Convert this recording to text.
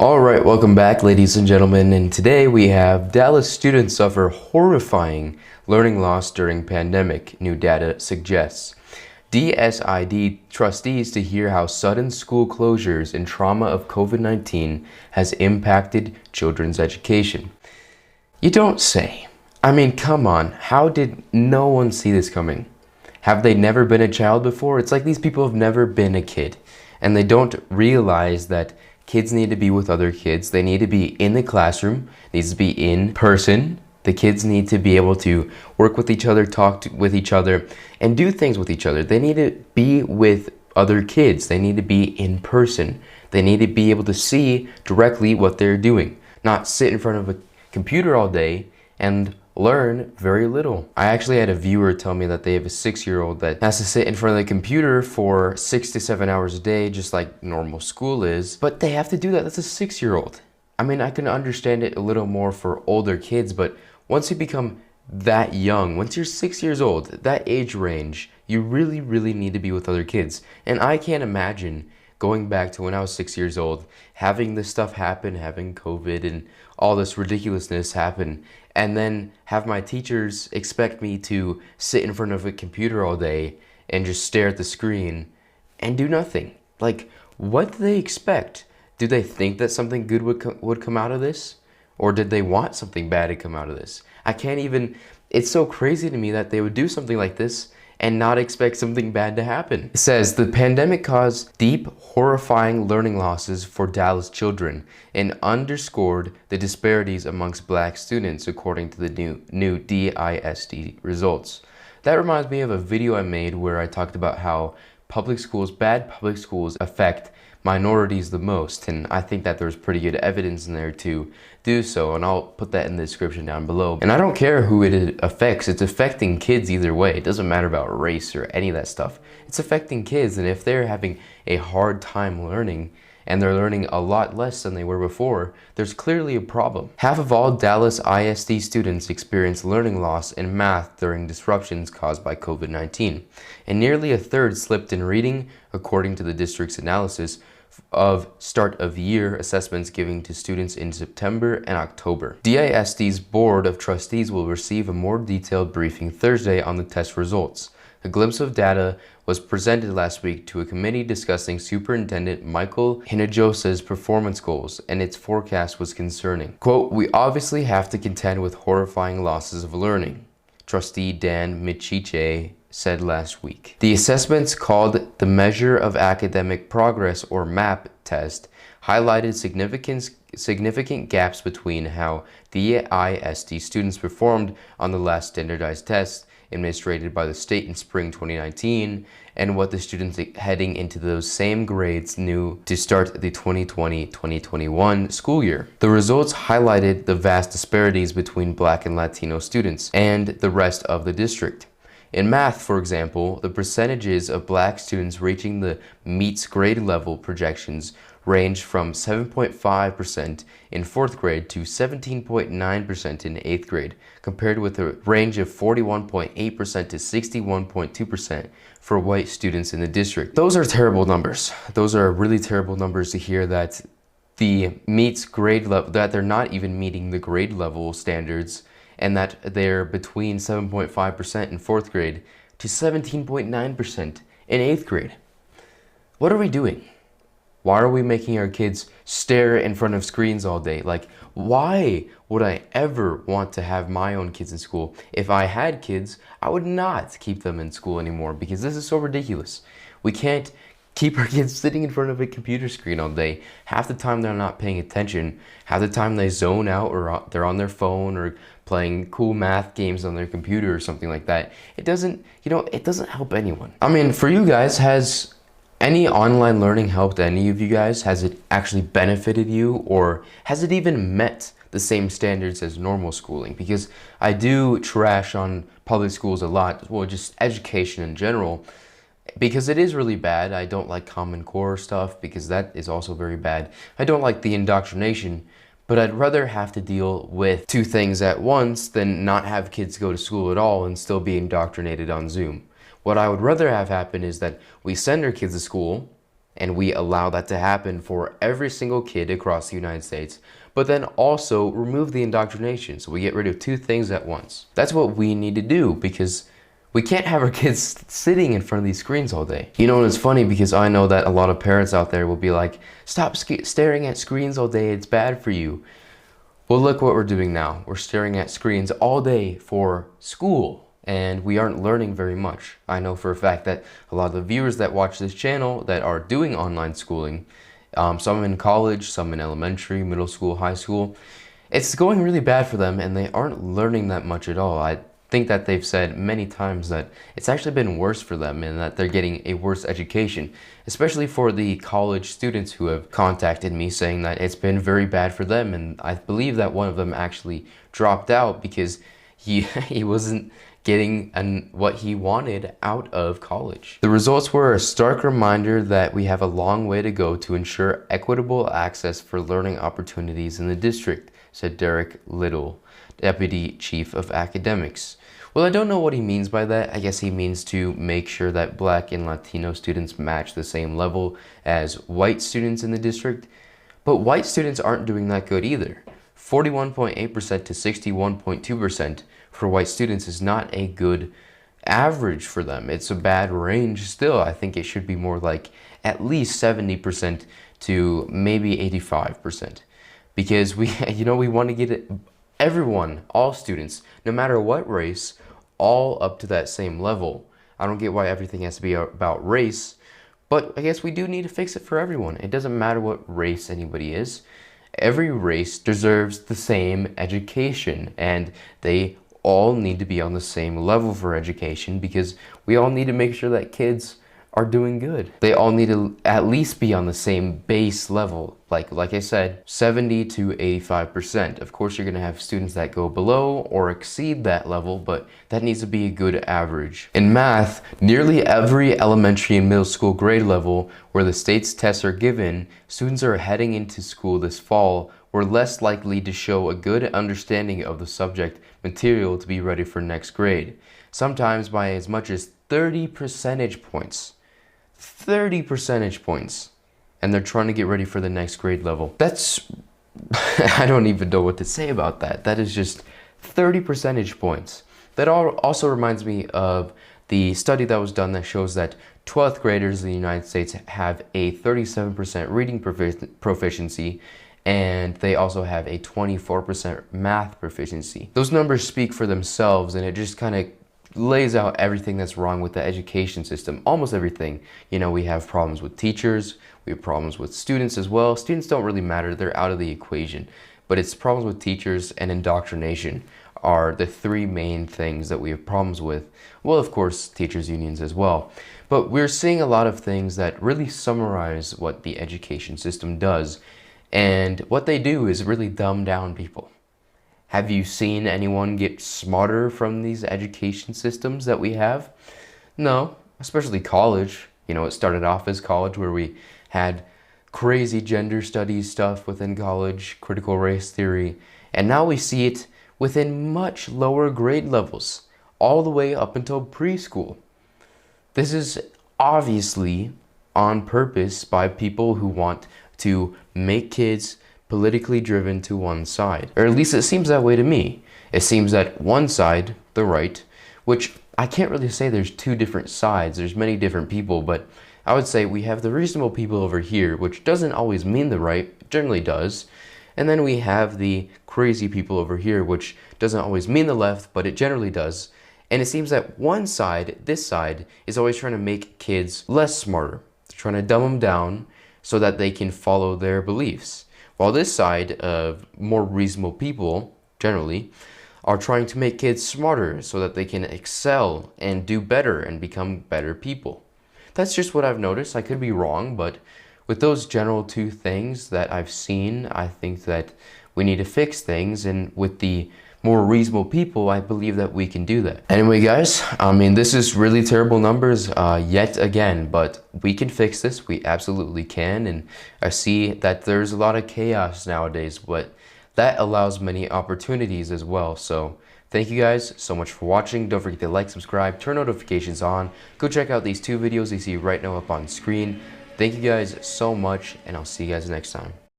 Alright, welcome back ladies and gentlemen, and today we have Dallas students suffer horrifying learning loss during pandemic, new data suggests. DSID trustees to hear how sudden school closures and trauma of COVID-19 has impacted children's education. You don't say. I mean, come on, how did no one see this coming? Have they never been a child before? It's like these people have never been a kid, and they don't realize that kids need to be with other kids. They need to be in the classroom, needs to be in person. The kids need to be able to work with each other, with each other, and do things with each other. They need to be with other kids. They need to be in person. They need to be able to see directly what they're doing, not sit in front of a computer all day and learn very little. I actually had a viewer tell me that they have a 6-year-old that has to sit in front of the computer for 6 to 7 hours a day, just like normal school is, but they have to do that. That's a 6-year-old. I mean, I can understand it a little more for older kids, but once you become that young, once you're 6 years old, that age range, you really need to be with other kids. And I can't imagine going back to when I was 6 years old, having this stuff happen, having COVID and all this ridiculousness happen, and then have my teachers expect me to sit in front of a computer all day and just stare at the screen and do nothing. Like, what do they expect? Do they think that something good would come out of this? Or did they want something bad to come out of this? I can't even, it's so crazy to me that they would do something like this and not expect something bad to happen. It says, the pandemic caused deep, horrifying learning losses for Dallas children and underscored the disparities amongst Black students, according to the new DISD results. That reminds me of a video I made where I talked about how bad public schools affect minorities the most, and I think that there's pretty good evidence in there to do so, and I'll put that in the description down below. And I don't care who it affects, it's affecting kids either way. It doesn't matter about race or any of that stuff. It's affecting kids, and if they're having a hard time learning, and they're learning a lot less than they were before, there's clearly a problem. Half of all Dallas ISD students experience learning loss in math during disruptions caused by COVID-19, and nearly a third slipped in reading, according to the district's analysis of start of year assessments given to students in September and October. DISD's Board of Trustees will receive a more detailed briefing Thursday on the test results. A glimpse of data was presented last week to a committee discussing Superintendent Michael Hinojosa's performance goals, and its forecast was concerning. Quote, "We obviously have to contend with horrifying losses of learning," Trustee Dan Michiche said last week. The assessments, called the Measure of Academic Progress or MAP test, highlighted significant gaps between how DISD students performed on the last standardized test administered by the state in spring 2019 and what the students heading into those same grades knew to start the 2020-2021 school year. The results highlighted the vast disparities between Black and Latino students and the rest of the district. In math, for example, the percentages of Black students reaching the meets grade level projections ranged from 7.5% in 4th grade to 17.9% in 8th grade, compared with a range of 41.8% to 61.2% for white students in the district. Those are terrible numbers. Those are really terrible numbers to hear, that the meets grade level, that they're not even meeting the grade level standards, and that they're between 7.5% in 4th grade to 17.9% in 8th grade. What are we doing? Why are we making our kids stare in front of screens all day? Like, why would I ever want to have my own kids in school? If I had kids, I would not keep them in school anymore, because this is so ridiculous. We can't keep our kids sitting in front of a computer screen all day. Half the time they're not paying attention. Half the time they zone out, or they're on their phone or playing cool math games on their computer or something like that. It doesn't help anyone. I mean, for you guys, has any online learning helped any of you guys? Has it actually benefited you, or has it even met the same standards as normal schooling? Because I do trash on public schools a lot, well, just education in general, because it is really bad. I don't like Common Core stuff, because that is also very bad. I don't like the indoctrination, but I'd rather have to deal with two things at once than not have kids go to school at all and still be indoctrinated on Zoom. What I would rather have happen is that we send our kids to school, and we allow that to happen for every single kid across the United States, but then also remove the indoctrination. So we get rid of two things at once. That's what we need to do, because we can't have our kids sitting in front of these screens all day. You know, and it's funny because I know that a lot of parents out there will be like, stop staring at screens all day, it's bad for you. Well, look what we're doing now. We're staring at screens all day for school, and we aren't learning very much. I know for a fact that a lot of the viewers that watch this channel that are doing online schooling, some in college, some in elementary, middle school, high school, it's going really bad for them, and they aren't learning that much at all. I think that they've said many times that it's actually been worse for them and that they're getting a worse education, especially for the college students who have contacted me saying that it's been very bad for them. And I believe that one of them actually dropped out because he wasn't getting what he wanted out of college. The results were a stark reminder that we have a long way to go to ensure equitable access for learning opportunities in the district, said Derek Little, Deputy Chief of Academics. Well, I don't know what he means by that. I guess he means to make sure that Black and Latino students match the same level as white students in the district. But white students aren't doing that good either. 41.8% to 61.2% for white students is not a good average for them. It's a bad range still. I think it should be more like at least 70% to maybe 85%. Because we want to get everyone, all students, no matter what race, all up to that same level. I don't get why everything has to be about race, but I guess we do need to fix it for everyone. It doesn't matter what race anybody is. Every race deserves the same education, and they all need to be on the same level for education, because we all need to make sure that kids are doing good. They all need to at least be on the same base level. Like I said, 70 to 85%. Of course, you're gonna have students that go below or exceed that level, but that needs to be a good average. In math, nearly every elementary and middle school grade level where the state's tests are given, students are heading into school this fall were less likely to show a good understanding of the subject material to be ready for next grade, sometimes by as much as 30 percentage points. 30 percentage points, and they're trying to get ready for the next grade level. That's, I don't even know what to say about that. That is just 30 percentage points. That also reminds me of the study that was done that shows that 12th graders in the United States have a 37% reading proficiency, and they also have a 24% math proficiency. Those numbers speak for themselves, and it just kind of lays out everything that's wrong with the education system. Almost everything. You know, we have problems with teachers, we have problems with students as well. Students don't really matter, they're out of the equation. But it's problems with teachers and indoctrination are the three main things that we have problems with. Well, of course, teachers' unions as well. But we're seeing a lot of things that really summarize what the education system does. And what they do is really dumb down people. Have you seen anyone get smarter from these education systems that we have? No, especially college. You know, it started off as college where we had crazy gender studies stuff within college, critical race theory, and now we see it within much lower grade levels, all the way up until preschool. This is obviously on purpose by people who want to make kids politically driven to one side, or at least it seems that way to me. It seems that one side, the right, which I can't really say there's two different sides, there's many different people, but I would say we have the reasonable people over here, which doesn't always mean the right, it generally does, and then we have the crazy people over here, which doesn't always mean the left, but it generally does. And it seems that one side, this side, is always trying to make kids less smarter, they're trying to dumb them down so that they can follow their beliefs. While this side of more reasonable people, generally, are trying to make kids smarter so that they can excel and do better and become better people. That's just what I've noticed. I could be wrong, but with those general two things that I've seen, I think that we need to fix things, and with the more reasonable people, I believe that we can do that. Anyway, guys, I mean, this is really terrible numbers yet again, but we can fix this. We absolutely can. And I see that there's a lot of chaos nowadays, but that allows many opportunities as well. So thank you guys so much for watching. Don't forget to like, subscribe, turn notifications on. Go check out these two videos you see right now up on screen. Thank you guys so much, and I'll see you guys next time.